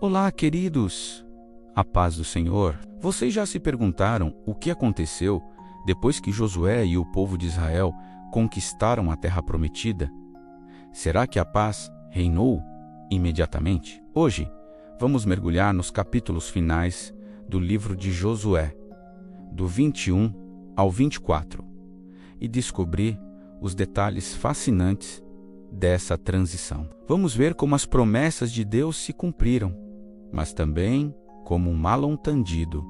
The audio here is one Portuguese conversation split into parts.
Olá, queridos! A paz do Senhor. Vocês já se perguntaram o que aconteceu depois que Josué e o povo de Israel conquistaram a terra prometida? Será que a paz reinou imediatamente? Hoje, vamos mergulhar nos capítulos finais do livro de Josué, do 21 ao 24, e descobrir os detalhes fascinantes dessa transição. Vamos ver como as promessas de Deus se cumpriram, mas também como um mal-entendido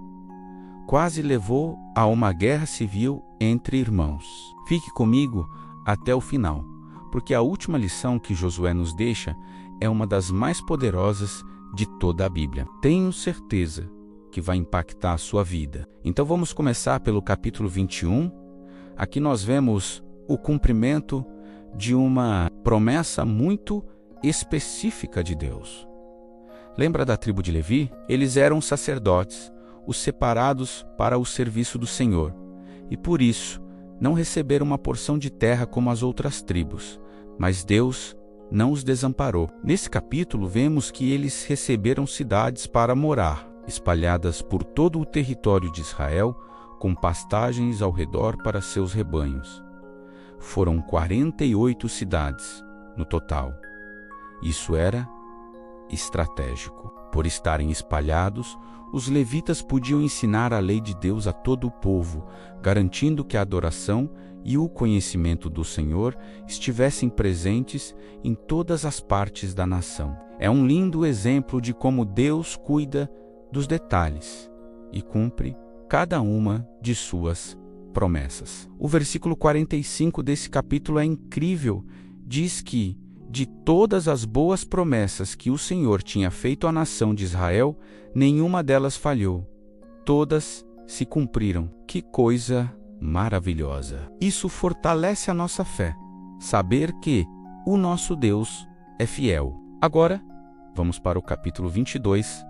quase levou a uma guerra civil entre irmãos. Fique comigo até o final, porque a última lição que Josué nos deixa é uma das mais poderosas de toda a Bíblia. Tenho certeza que vai impactar a sua vida. Então vamos começar pelo capítulo 21. Aqui nós vemos o cumprimento de uma promessa muito específica de Deus. Lembra da tribo de Levi? Eles eram sacerdotes, os separados para o serviço do Senhor, e por isso não receberam uma porção de terra como as outras tribos, mas Deus não os desamparou. Nesse capítulo vemos que eles receberam cidades para morar, espalhadas por todo o território de Israel, com pastagens ao redor para seus rebanhos. Foram 48 cidades no total. Isso era estratégico. Por estarem espalhados, os levitas podiam ensinar a lei de Deus a todo o povo, garantindo que a adoração e o conhecimento do Senhor estivessem presentes em todas as partes da nação. É um lindo exemplo de como Deus cuida dos detalhes e cumpre cada uma de suas promessas. O versículo 45 desse capítulo é incrível. Diz que, de todas as boas promessas que o Senhor tinha feito à nação de Israel, nenhuma delas falhou. Todas se cumpriram. Que coisa maravilhosa! Isso fortalece a nossa fé, saber que o nosso Deus é fiel. Agora, vamos para o capítulo 22,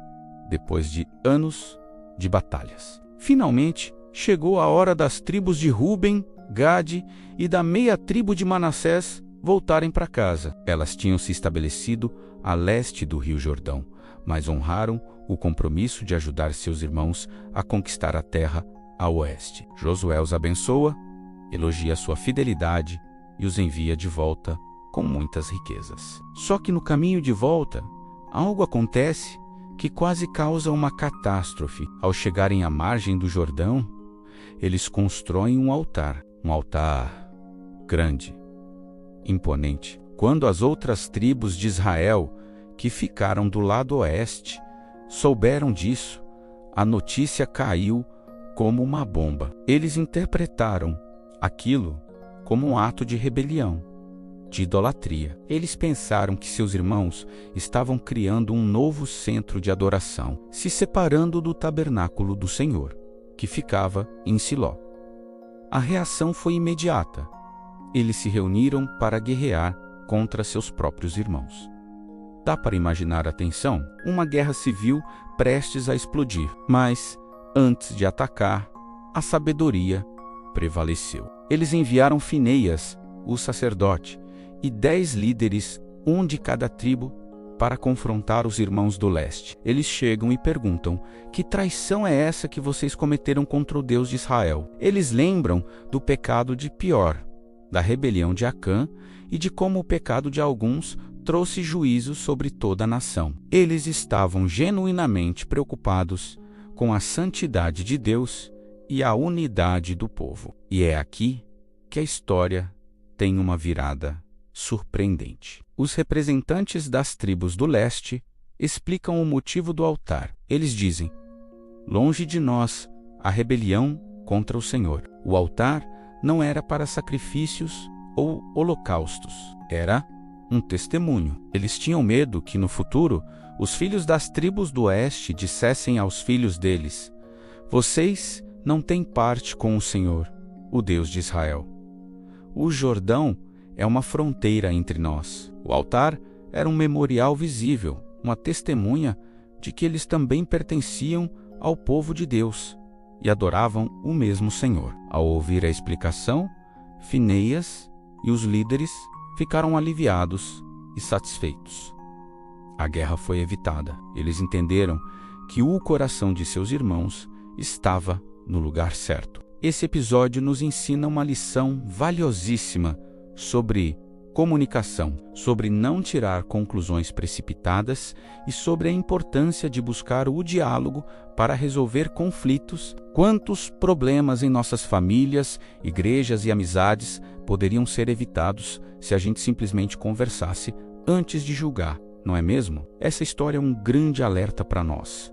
depois de anos de batalhas. Finalmente, chegou a hora das tribos de Ruben, Gade e da meia tribo de Manassés voltarem para casa. Elas tinham se estabelecido a leste do Rio Jordão, mas honraram o compromisso de ajudar seus irmãos a conquistar a terra a oeste. Josué os abençoa, elogia sua fidelidade e os envia de volta com muitas riquezas. Só que no caminho de volta, algo acontece que quase causa uma catástrofe. Ao chegarem à margem do Jordão, eles constroem um altar grande, imponente. Quando as outras tribos de Israel, que ficaram do lado oeste, souberam disso, a notícia caiu como uma bomba. Eles interpretaram aquilo como um ato de rebelião, de idolatria. Eles pensaram que seus irmãos estavam criando um novo centro de adoração, se separando do tabernáculo do Senhor, que ficava em Siló. A reação foi imediata. Eles se reuniram para guerrear contra seus próprios irmãos. Dá para imaginar a tensão? Uma guerra civil prestes a explodir. Mas, antes de atacar, a sabedoria prevaleceu. Eles enviaram Finéias, o sacerdote, e 10 líderes, um de cada tribo, para confrontar os irmãos do leste. Eles chegam e perguntam: que traição é essa que vocês cometeram contra o Deus de Israel? Eles lembram do pecado de Pior, da rebelião de Acã e de como o pecado de alguns trouxe juízo sobre toda a nação. Eles estavam genuinamente preocupados com a santidade de Deus e a unidade do povo. E é aqui que a história tem uma virada surpreendente. Os representantes das tribos do leste explicam o motivo do altar. Eles dizem: longe de nós a rebelião contra o Senhor. O altar não era para sacrifícios ou holocaustos. Era um testemunho. Eles tinham medo que no futuro os filhos das tribos do oeste dissessem aos filhos deles: vocês não têm parte com o Senhor, o Deus de Israel. O Jordão é uma fronteira entre nós. O altar era um memorial visível, uma testemunha de que eles também pertenciam ao povo de Deus e adoravam o mesmo Senhor. Ao ouvir a explicação, Finéias e os líderes ficaram aliviados e satisfeitos. A guerra foi evitada. Eles entenderam que o coração de seus irmãos estava no lugar certo. Esse episódio nos ensina uma lição valiosíssima sobre comunicação, sobre não tirar conclusões precipitadas e sobre a importância de buscar o diálogo para resolver conflitos. Quantos problemas em nossas famílias, igrejas e amizades poderiam ser evitados se a gente simplesmente conversasse antes de julgar, não é mesmo? Essa história é um grande alerta para nós.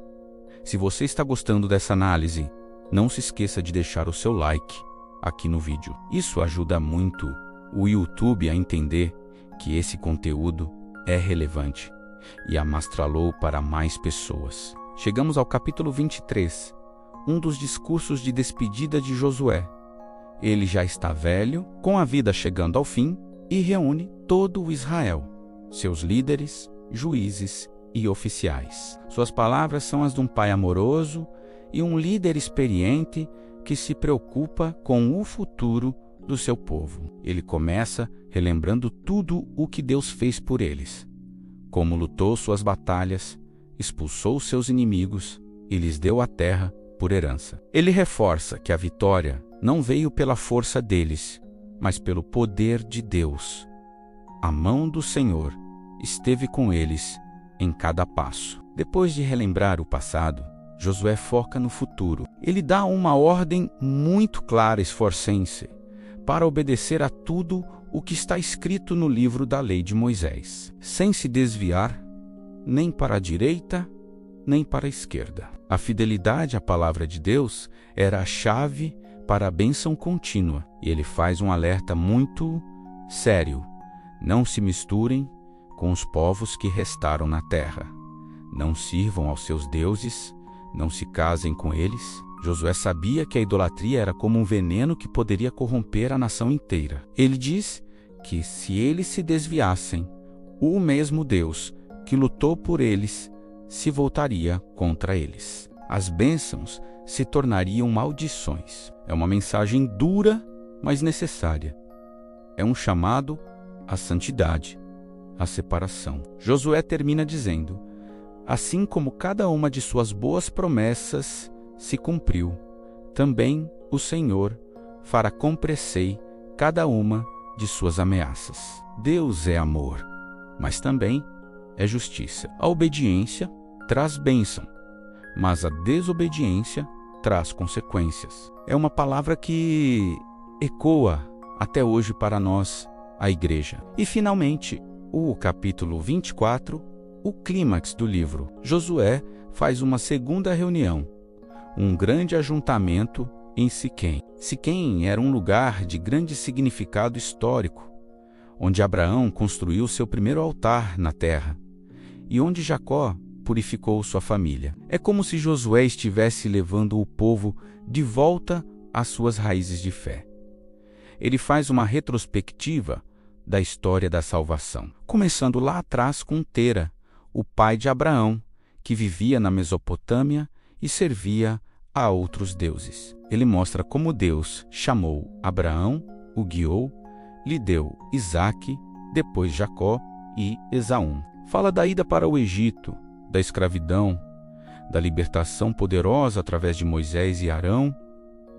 Se você está gostando dessa análise, não se esqueça de deixar o seu like aqui no vídeo. Isso ajuda muito o YouTube a entender que esse conteúdo é relevante e amastralou para mais pessoas. Chegamos ao capítulo 23, um dos discursos de despedida de Josué. Ele já está velho, com a vida chegando ao fim, e reúne todo o Israel, seus líderes, juízes e oficiais. Suas palavras são as de um pai amoroso e um líder experiente que se preocupa com o futuro do seu povo. Ele começa relembrando tudo o que Deus fez por eles, como lutou suas batalhas, expulsou seus inimigos e lhes deu a terra por herança. Ele reforça que a vitória não veio pela força deles, mas pelo poder de Deus. A mão do Senhor esteve com eles em cada passo. Depois de relembrar o passado, Josué foca no futuro. Ele dá uma ordem muito clara: esforcem-se para obedecer a tudo o que está escrito no livro da lei de Moisés, sem se desviar nem para a direita, nem para a esquerda. A fidelidade à palavra de Deus era a chave para a bênção contínua. E ele faz um alerta muito sério: não se misturem com os povos que restaram na terra. Não sirvam aos seus deuses, não se casem com eles. Josué sabia que a idolatria era como um veneno que poderia corromper a nação inteira. Ele diz que se eles se desviassem, o mesmo Deus que lutou por eles se voltaria contra eles. As bênçãos se tornariam maldições. É uma mensagem dura, mas necessária. É um chamado à santidade, à separação. Josué termina dizendo: assim como cada uma de suas boas promessas se cumpriu, também o Senhor fará cumprir cada uma de suas ameaças. Deus é amor, mas também é justiça. A obediência traz bênção, mas a desobediência traz consequências. É uma palavra que ecoa até hoje para nós, a igreja. E finalmente, o capítulo 24, o clímax do livro. Josué faz uma segunda reunião, um grande ajuntamento em Siquém. Siquém era um lugar de grande significado histórico, onde Abraão construiu seu primeiro altar na terra e onde Jacó purificou sua família. É como se Josué estivesse levando o povo de volta às suas raízes de fé. Ele faz uma retrospectiva da história da salvação, começando lá atrás com Tera, o pai de Abraão, que vivia na Mesopotâmia e servia a outros deuses. Ele mostra como Deus chamou Abraão, o guiou, lhe deu Isaque, depois Jacó e Esaú. Fala da ida para o Egito, da escravidão, da libertação poderosa através de Moisés e Arão,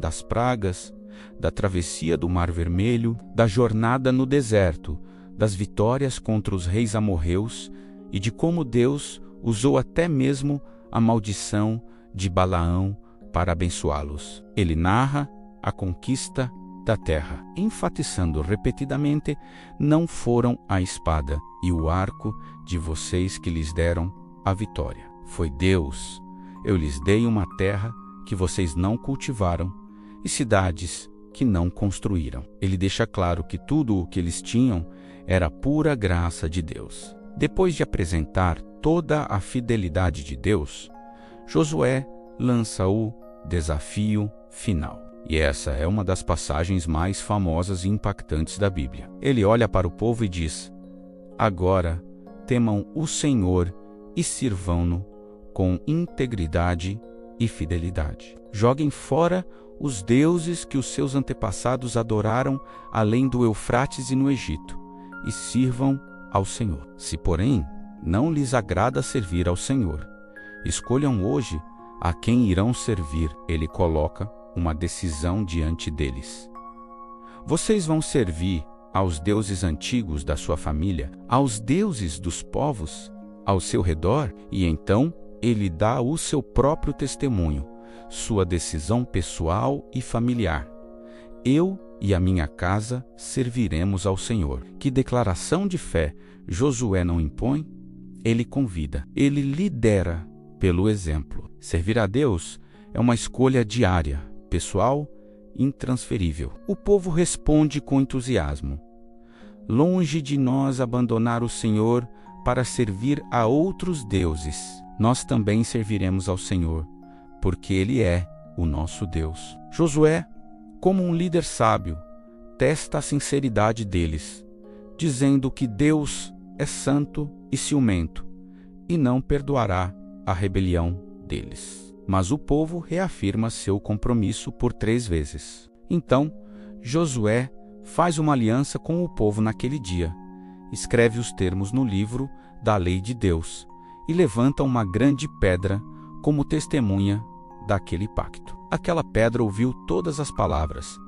das pragas, da travessia do Mar Vermelho, da jornada no deserto, das vitórias contra os reis amorreus e de como Deus usou até mesmo a maldição de Balaão para abençoá-los. Ele narra a conquista da terra, enfatizando repetidamente: não foram a espada e o arco de vocês que lhes deram a vitória. Foi Deus. Eu lhes dei uma terra que vocês não cultivaram e cidades que não construíram. Ele deixa claro que tudo o que eles tinham era pura graça de Deus. Depois de apresentar toda a fidelidade de Deus, Josué lança o desafio final. E essa é uma das passagens mais famosas e impactantes da Bíblia. Ele olha para o povo e diz: agora temam o Senhor e sirvam-no com integridade e fidelidade. Joguem fora os deuses que os seus antepassados adoraram além do Eufrates e no Egito, e sirvam ao Senhor. Se, porém, não lhes agrada servir ao Senhor. Escolham hoje a quem irão servir. Ele coloca uma decisão diante deles. Vocês vão servir aos deuses antigos da sua família, aos deuses dos povos ao seu redor? E então ele dá o seu próprio testemunho, sua decisão pessoal e familiar. Eu e a minha casa serviremos ao Senhor. Que declaração de fé Josué não impõe? Ele convida, ele lidera pelo exemplo. Servir a Deus é uma escolha diária, pessoal, intransferível. O povo responde com entusiasmo. Longe de nós abandonar o Senhor para servir a outros deuses. Nós também serviremos ao Senhor, porque Ele é o nosso Deus. Josué, como um líder sábio, testa a sinceridade deles, dizendo que Deus é santo e ciumento, e não perdoará a rebelião deles. Mas o povo reafirma seu compromisso por 3 vezes. Então, Josué faz uma aliança com o povo naquele dia, escreve os termos no livro da lei de Deus e levanta uma grande pedra como testemunha daquele pacto. Aquela pedra ouviu todas as palavras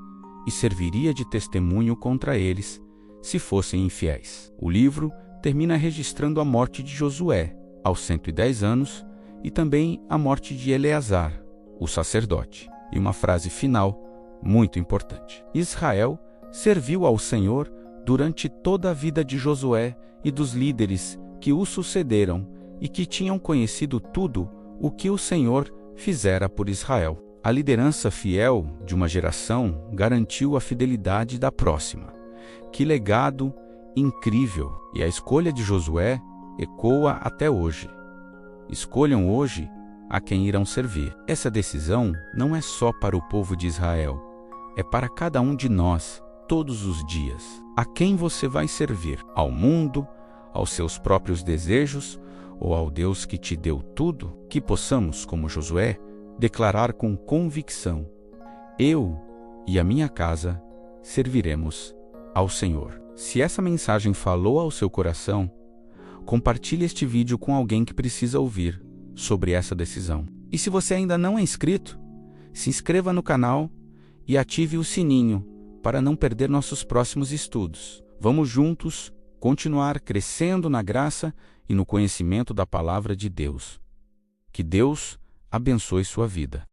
e serviria de testemunho contra eles se fossem infiéis. O livro termina registrando a morte de Josué aos 110 anos e também a morte de Eleazar, o sacerdote. E uma frase final muito importante. Israel serviu ao Senhor durante toda a vida de Josué e dos líderes que o sucederam e que tinham conhecido tudo o que o Senhor fizera por Israel. A liderança fiel de uma geração garantiu a fidelidade da próxima. Que legado incrível! E a escolha de Josué ecoa até hoje. Escolham hoje a quem irão servir. Essa decisão não é só para o povo de Israel, é para cada um de nós, todos os dias. A quem você vai servir? Ao mundo, aos seus próprios desejos ou ao Deus que te deu tudo? Que possamos, como Josué, declarar com convicção: eu e a minha casa serviremos ao Senhor. Se essa mensagem falou ao seu coração, compartilhe este vídeo com alguém que precisa ouvir sobre essa decisão. E se você ainda não é inscrito, se inscreva no canal e ative o sininho para não perder nossos próximos estudos. Vamos juntos continuar crescendo na graça e no conhecimento da palavra de Deus. Que Deus abençoe sua vida.